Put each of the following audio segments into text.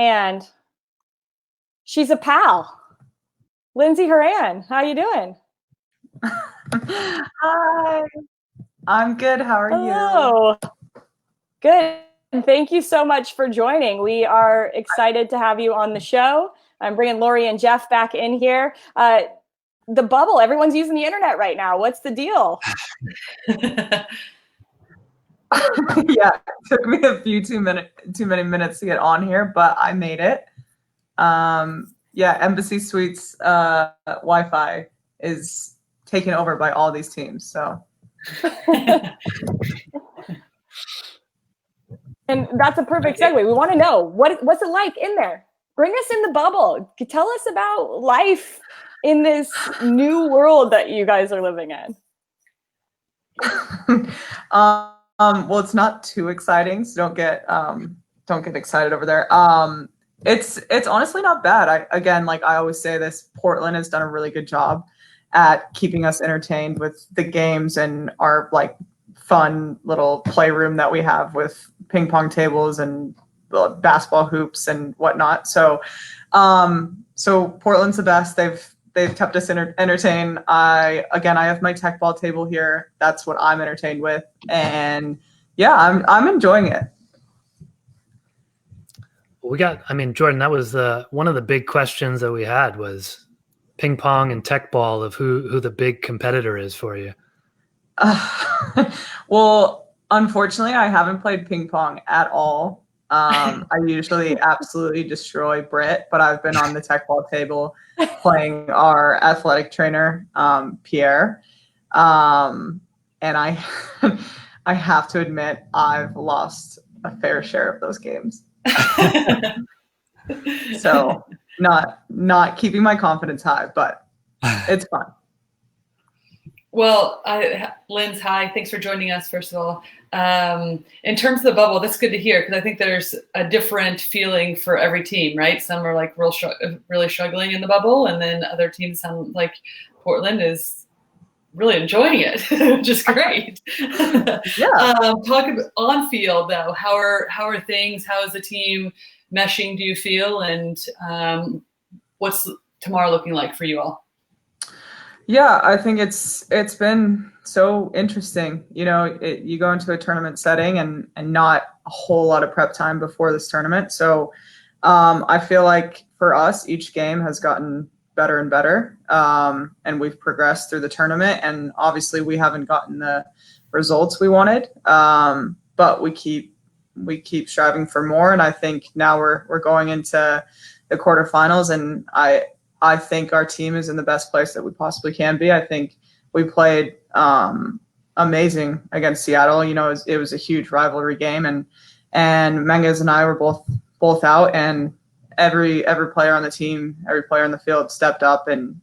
and she's a pal. Lindsey Horan, how you doing? Hi, I'm good. How are Hello. you? Good. Thank you so much for joining. We are excited to have you on the show. I'm bringing Lori and Jeff back in here. The bubble, everyone's using the internet right now. What's the deal? Yeah, it took me a few too many minutes to get on here, but I made it. Yeah, Embassy Suites Wi-Fi is taken over by all these teams, so. And that's a perfect segue. We want to know what's it like in there. Bring us in the bubble. Tell us about life in this new world that you guys are living in. Well, it's not too exciting, so don't get excited over there. It's honestly not bad. I always say this, Portland has done a really good job at keeping us entertained with the games and our like fun little playroom that we have with ping pong tables and basketball hoops and whatnot. So Portland's the best. They've kept us entertained. I have my tech ball table here. That's what I'm entertained with, and yeah, I'm enjoying it. Jordan, that was one of the big questions that we had was ping pong and tech ball of who the big competitor is for you. Well, unfortunately, I haven't played ping pong at all. I usually absolutely destroy Britt, but I've been on the tech ball table playing our athletic trainer, Pierre. And I have to admit, I've lost a fair share of those games. So not keeping my confidence high, but it's fun. Well, Linz, hi. Thanks for joining us, first of all. In terms of the bubble, that's good to hear because I think there's a different feeling for every team, right? Some are like really struggling in the bubble, and then other teams sound like Portland is really enjoying it, which is great. Yeah. Talk about on field though. How are things? How is the team meshing? Do you feel? And what's tomorrow looking like for you all? Yeah, I think it's been so interesting. You know, you go into a tournament setting and not a whole lot of prep time before this tournament. So I feel like for us, each game has gotten better and better, and we've progressed through the tournament. And obviously, we haven't gotten the results we wanted, but we keep striving for more. And I think now we're going into the quarterfinals, and I think our team is in the best place that we possibly can be. I think we played amazing against Seattle. You know, it was a huge rivalry game, and Menges and I were both out, and every player on the team, every player on the field stepped up and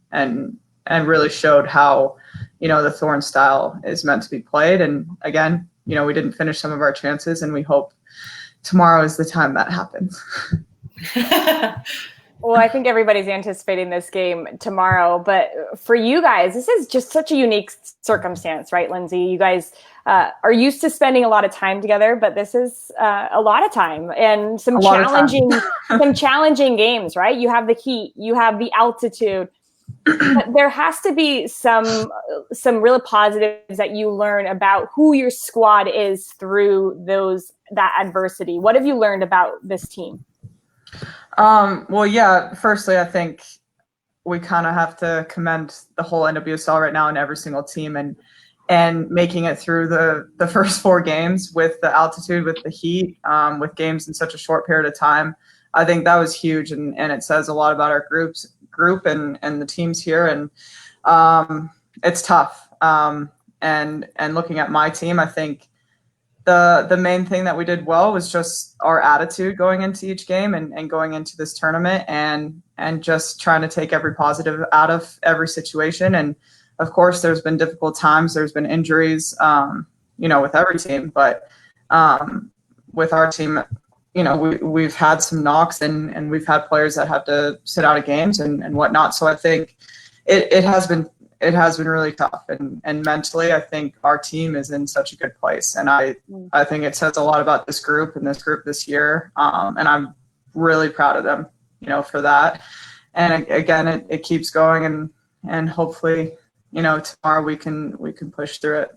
really showed how, you know, the Thorn style is meant to be played. And again, you know, we didn't finish some of our chances, and we hope tomorrow is the time that happens. Well, I think everybody's anticipating this game tomorrow, but for you guys, this is just such a unique circumstance, right, Lindsey? You guys are used to spending a lot of time together, but this is a lot of time and some challenging games, right? You have the heat, you have the altitude, but there has to be some real positives that you learn about who your squad is through that adversity. What have you learned about this team? Well, yeah, firstly, I think we kind of have to commend the whole NWSL right now and every single team and making it through the first 4 games with the altitude, with the heat, with games in such a short period of time. I think that was huge, and it says a lot about our group and the teams here. And it's tough. And looking at my team, I think the main thing that we did well was just our attitude going into each game and going into this tournament and just trying to take every positive out of every situation. And of course, there's been difficult times. There's been injuries, you know, with every team, but with our team, you know, we've had some knocks and we've had players that have to sit out of games and whatnot. So I think it has been really tough, and mentally, I think our team is in such a good place, and I think it says a lot about this group and this group this year. And I'm really proud of them, for that. And again, it keeps going, and hopefully, tomorrow we can push through it.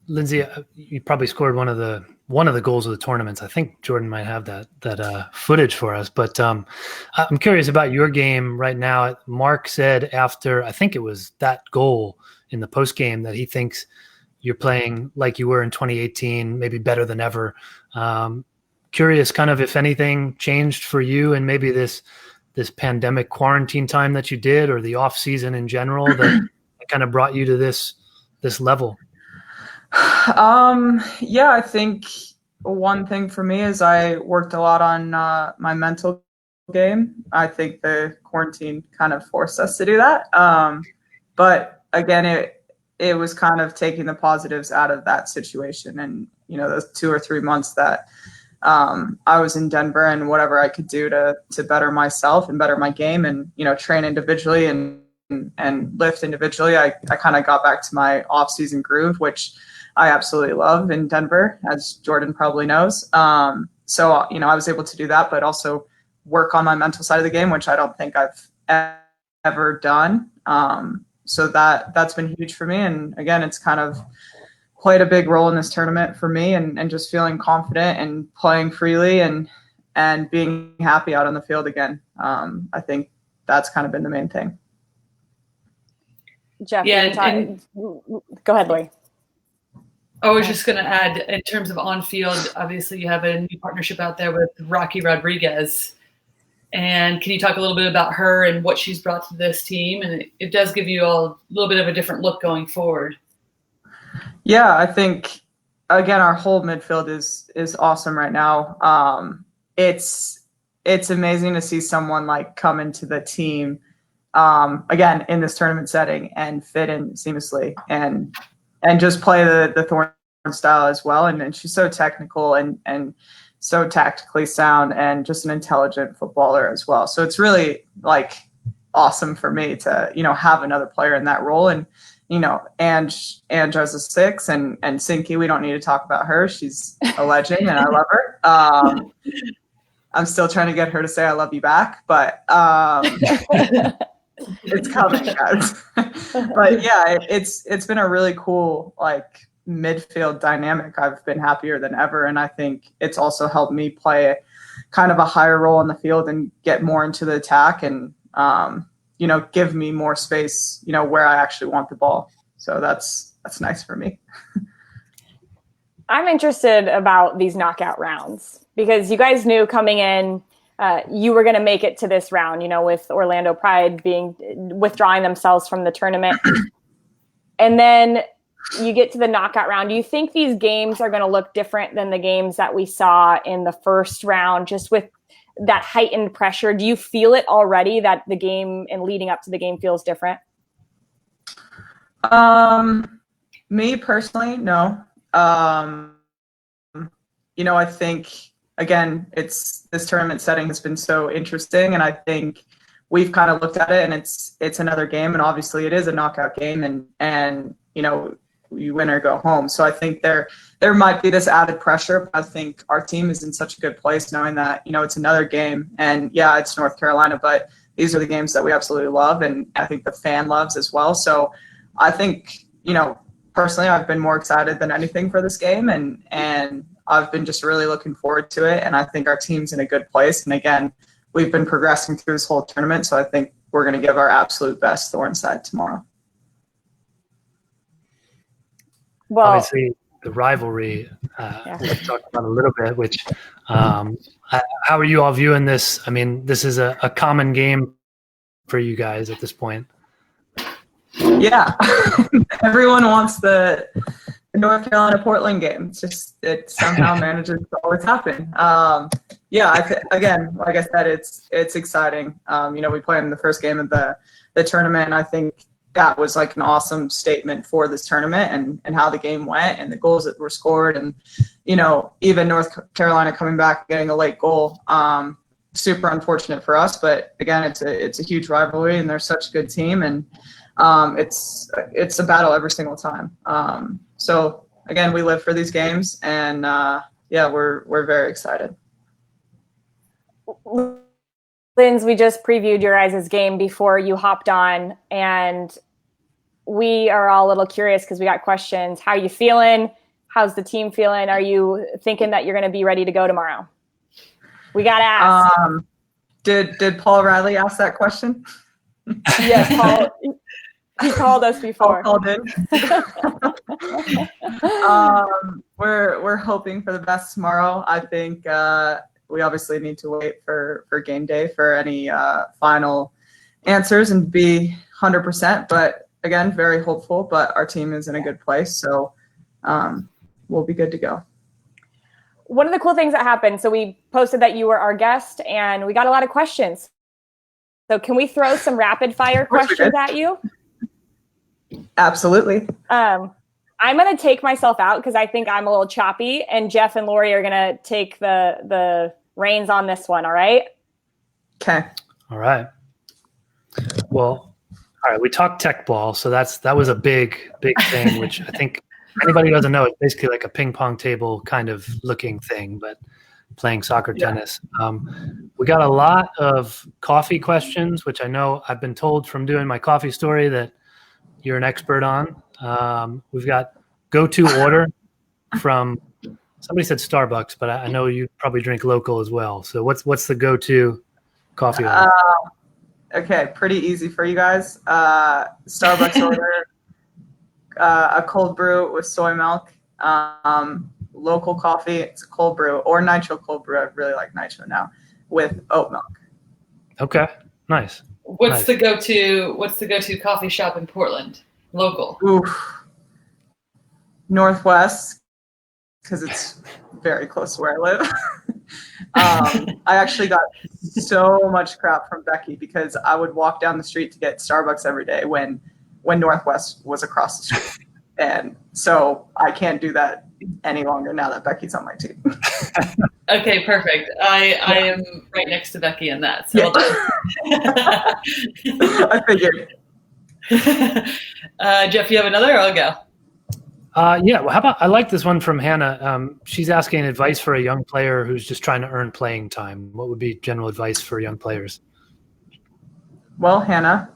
Lindsey, you probably scored one of the goals of the tournaments. I think Jordan might have that footage for us. But I'm curious about your game right now. Mark said after, I think it was that goal in the post game, that he thinks you're playing like you were in 2018, maybe better than ever. Curious, kind of, if anything changed for you, and maybe this pandemic quarantine time that you did, or the off season in general, that kind of brought you to this level. Yeah, I think one thing for me is I worked a lot on my mental game. I think the quarantine kind of forced us to do that. But again, it was kind of taking the positives out of that situation. And, those 2 or 3 months that I was in Denver, and whatever I could do to better myself and better my game, and, train individually and lift individually, I kind of got back to my off-season groove, which I absolutely love in Denver, as Jordan probably knows. So, I was able to do that, but also work on my mental side of the game, which I don't think I've ever done. So that's been huge for me. And again, it's kind of played a big role in this tournament for me, and just feeling confident and playing freely and being happy out on the field again. I think that's kind of been the main thing. Jeff, go ahead, Lori. I was just going to add, in terms of on-field, obviously you have a new partnership out there with Rocky Rodriguez. And can you talk a little bit about her and what she's brought to this team? And it does give you a little bit of a different look going forward. Yeah, I think, again, our whole midfield is awesome right now. It's amazing to see someone like come into the team, again, in this tournament setting, and fit in seamlessly and just play the Thorn style as well. And she's so technical and so tactically sound, and just an intelligent footballer as well. So it's really like awesome for me to, have another player in that role. And, Ange as a 6, and Sinky, we don't need to talk about her. She's a legend and I love her. I'm still trying to get her to say I love you back, but it's coming, guys. But yeah, it's been a really cool midfield dynamic. I've been happier than ever, and I think it's also helped me play kind of a higher role on the field and get more into the attack, and give me more space, where I actually want the ball. So that's nice for me. I'm interested about these knockout rounds, because you guys knew coming in you were going to make it to this round, with Orlando Pride withdrawing themselves from the tournament. And then you get to the knockout round. Do you think these games are going to look different than the games that we saw in the first round, just with that heightened pressure? Do you feel it already, that the game and leading up to the game feels different? Me personally, no. I think, again, this tournament setting has been so interesting, and I think we've kind of looked at it, and it's another game, and obviously it is a knockout game, and you win or go home. So I think there might be this added pressure, but I think our team is in such a good place, knowing that it's another game, and yeah, it's North Carolina, but these are the games that we absolutely love, and I think the fan loves as well. So I think personally, I've been more excited than anything for this game, and I've been just really looking forward to it, and I think our team's in a good place. And again, we've been progressing through this whole tournament, so I think we're going to give our absolute best Thorn side tomorrow. Well, obviously, the rivalry we've talked about a little bit, which how are you all viewing this? I mean, this is a common game for you guys at this point. Yeah. Everyone wants the North Carolina-Portland game. It's just, it somehow manages to always happen. Again, like I said, it's exciting. We played in the first game of the tournament, and I think that was like an awesome statement for this tournament and how the game went and the goals that were scored, and even North Carolina coming back and getting a late goal. Super unfortunate for us, but again, it's a huge rivalry, and they're such a good team, and it's a battle every single time. So again, we live for these games, and we're very excited. Linz, we just previewed your guys' game before you hopped on, and we are all a little curious because we got questions. How are you feeling? How's the team feeling? Are you thinking that you're going to be ready to go tomorrow? We got to ask. Did Paul Riley ask that question? Yes, Paul. He called us before. Paul did. We're hoping for the best tomorrow. I think we obviously need to wait for game day for any final answers and be 100%. But again, very hopeful. But our team is in a good place, so we'll be good to go. One of the cool things that happened, so we posted that you were our guest, and we got a lot of questions. So can we throw some rapid fire questions at you? Absolutely. I'm going to take myself out because I think I'm a little choppy, and Jeff and Lori are going to take the reins on this one. All right. Okay. All right. Well, all right. We talked tech ball, so that was a big thing, which I think anybody who doesn't know, it's basically like a ping pong table kind of looking thing, but playing soccer tennis. We got a lot of coffee questions, which I know I've been told from doing my coffee story that you're an expert on. We've got go-to order from somebody said Starbucks, but I know you probably drink local as well. So what's the go-to coffee order? Okay, pretty easy for you guys. Starbucks order a cold brew with soy milk. Local coffee, it's a cold brew or nitro cold brew. I really like nitro now with oat milk. Okay, nice. What's the go-to coffee shop in Portland? Local. Oof. Northwest, because it's very close to where I live. I actually got so much crap from Becky because I would walk down the street to get Starbucks every day when Northwest was across the street. And so I can't do that any longer now that Becky's on my team. Okay, perfect. I am right next to Becky in that. So I figured. Jeff, you have another, or I'll go? Yeah. Well, how about I like this one from Hannah. She's asking advice for a young player who's just trying to earn playing time. What would be general advice for young players? Well, Hannah,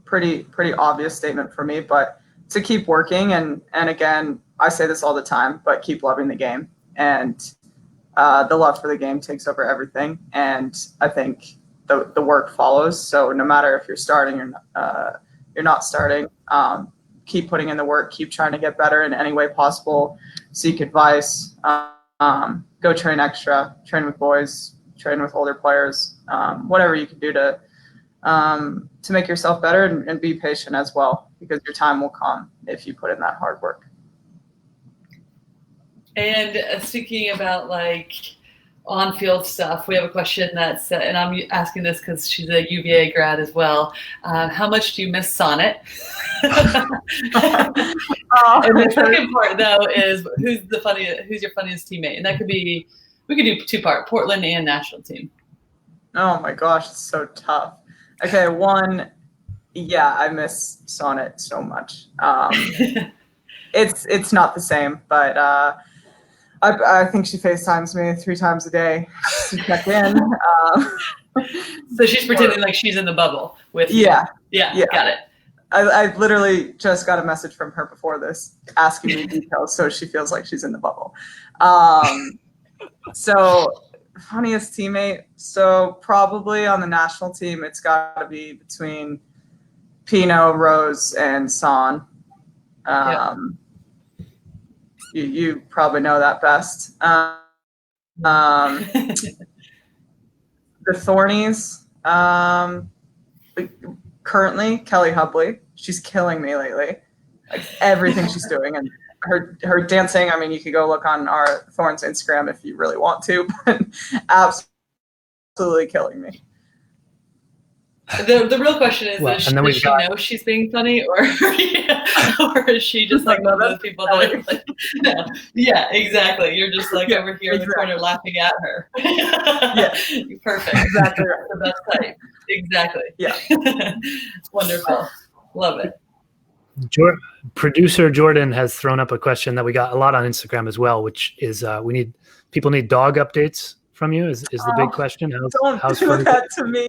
pretty obvious statement for me, but to keep working and again, I say this all the time, but keep loving the game, and the love for the game takes over everything. And I think the work follows. So no matter if you're starting or you're not starting, keep putting in the work, keep trying to get better in any way possible, seek advice, go train extra, train with boys, train with older players, whatever you can do to make yourself better and be patient as well, because your time will come if you put in that hard work. And speaking about like on-field stuff, we have a question that's, and I'm asking this because she's a UVA grad as well. How much do you miss Sonnet? And the second part though is who's your funniest teammate? And that could be, we could do two-part, Portland and national team. Oh my gosh, it's so tough. Okay, one, yeah, I miss Sonnet so much. It's not the same, but I think she FaceTimes me 3 times a day to check in. So she's pretending like she's in the bubble with you. Yeah, got it. I literally just got a message from her before this asking me details, so she feels like she's in the bubble. So funniest teammate. So probably on the national team, it's got to be between Pino, Rose, and Son. You probably know that best. The Thornies, currently Kelly Hubley. She's killing me lately. Like everything she's doing, and her dancing. I mean, you could go look on our Thorns Instagram if you really want to, but absolutely killing me. The real question is, does she know she's being funny, or is she just like one of those people that are like, no. Yeah, exactly. You're just like over here in the corner laughing at her. Yeah. Perfect. Exactly. The best type. Exactly. Yeah. Wonderful. Love it. Producer Jordan has thrown up a question that we got a lot on Instagram as well, which is people need dog updates from you? Is the big question? Don't How's do that to me.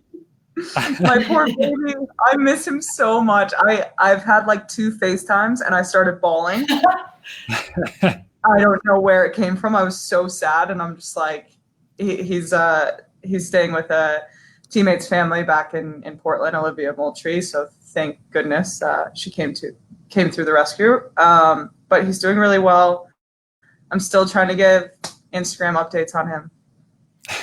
My poor baby. I miss him so much. I've had like 2 FaceTimes and I started bawling. I don't know where it came from. I was so sad, and I'm just like, he's staying with a teammate's family back in Portland, Olivia Moultrie. So thank goodness she came through the rescue. But he's doing really well. I'm still trying to give Instagram updates on him.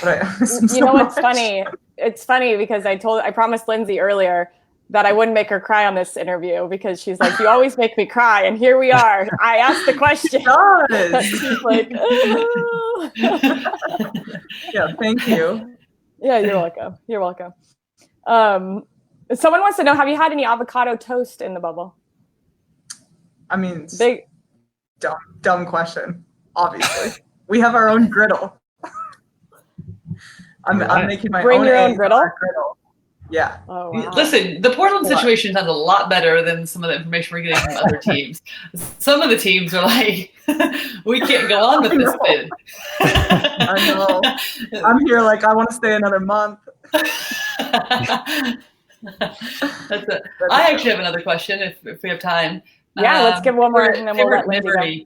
But I miss him so what's much. funny? It's funny because I promised Lindsey earlier that I wouldn't make her cry on this interview because she's like, you always make me cry, and here we are. I asked the question. She's like, oh. Yeah, thank you. Yeah, you're welcome. You're welcome. Someone wants to know, have you had any avocado toast in the bubble? I mean, Big dumb question. Obviously, we have our own griddle. I'm making my Bring own your own griddle. Yeah. Oh, wow. Listen, the Portland situation sounds a lot better than some of the information we're getting from other teams. Some of the teams are like, we can't go on with this bid. I know. I'm here like, I want to stay another month. I actually have another question if we have time. Yeah, let's give one more and then we'll let Lindsey go.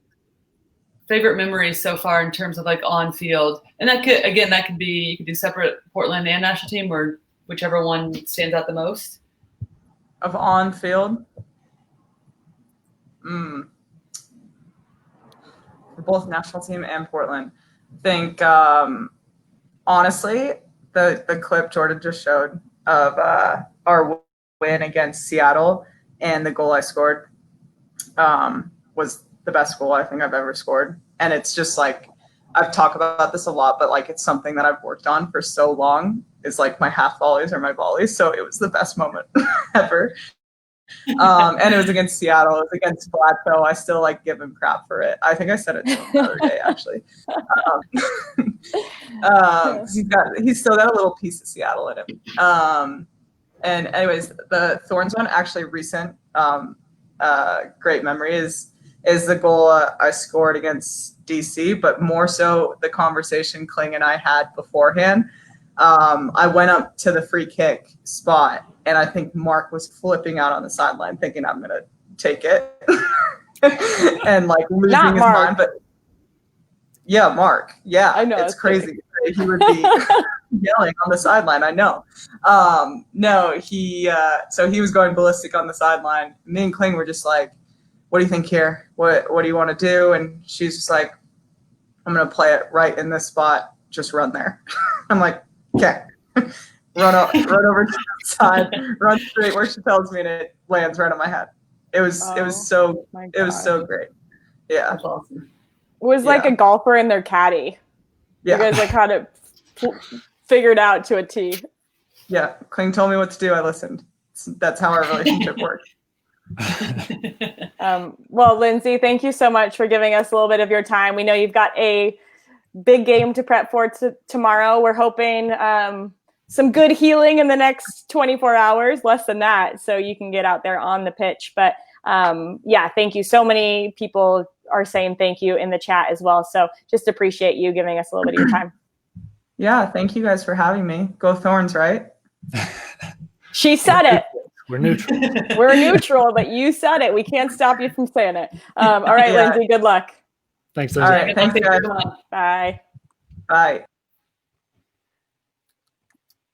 Favorite memories so far in terms of like on field, and that could be, you could do separate Portland and national team, or whichever one stands out the most. Of on field, for both national team and Portland, I think honestly the clip Jordan just showed of our win against Seattle and the goal I scored was the best goal I think I've ever scored. And it's just like, I've talked about this a lot, but like it's something that I've worked on for so long, is like my half volleys or my volleys. So it was the best moment ever. And it was against Seattle. It was against Bledsoe. I still like give him crap for it. I think I said it to him the other day, actually. He's still got a little piece of Seattle in him. And anyways, the Thorns one, actually recent great memory is the goal I scored against DC, but more so the conversation Kling and I had beforehand. I went up to the free kick spot, and I think Mark was flipping out on the sideline thinking I'm going to take it and like losing his mind. But yeah, Mark. Yeah, I know, it's crazy. He would be yelling on the sideline. I know. No, so he was going ballistic on the sideline. Me and Kling were just like, what do you think here? What do you want to do? And she's just like, I'm going to play it right in this spot. Just run there. I'm like, okay. run over to the side, run straight where she tells me, and it lands right on my head. It was so great. Yeah. That's awesome. It was like a golfer and their caddy. Yeah. You guys like had it figured out to a T. Yeah. Kling told me what to do. I listened. That's how our relationship worked. Well, Lindsey, thank you so much for giving us a little bit of your time. We know you've got a big game to prep for tomorrow. We're hoping some good healing in the next 24 hours, less than that, so you can get out there on the pitch. But yeah, thank you. So many people are saying thank you in the chat as well. So just appreciate you giving us a little bit of your time. Yeah, thank you guys for having me. Go Thorns, right? She said it. We're neutral. We're neutral, but you said it. We can't stop you from saying it. All right, Yeah. Lindsey, good luck. Thanks, All Lindsey. right, thanks, guys. Bye. Bye.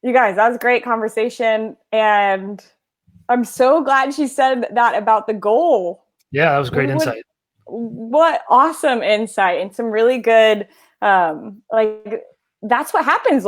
You guys, that was a great conversation. And I'm so glad she said that about the goal. Yeah, that was great insight. What awesome insight and some really good, like, that's what happens, Laura.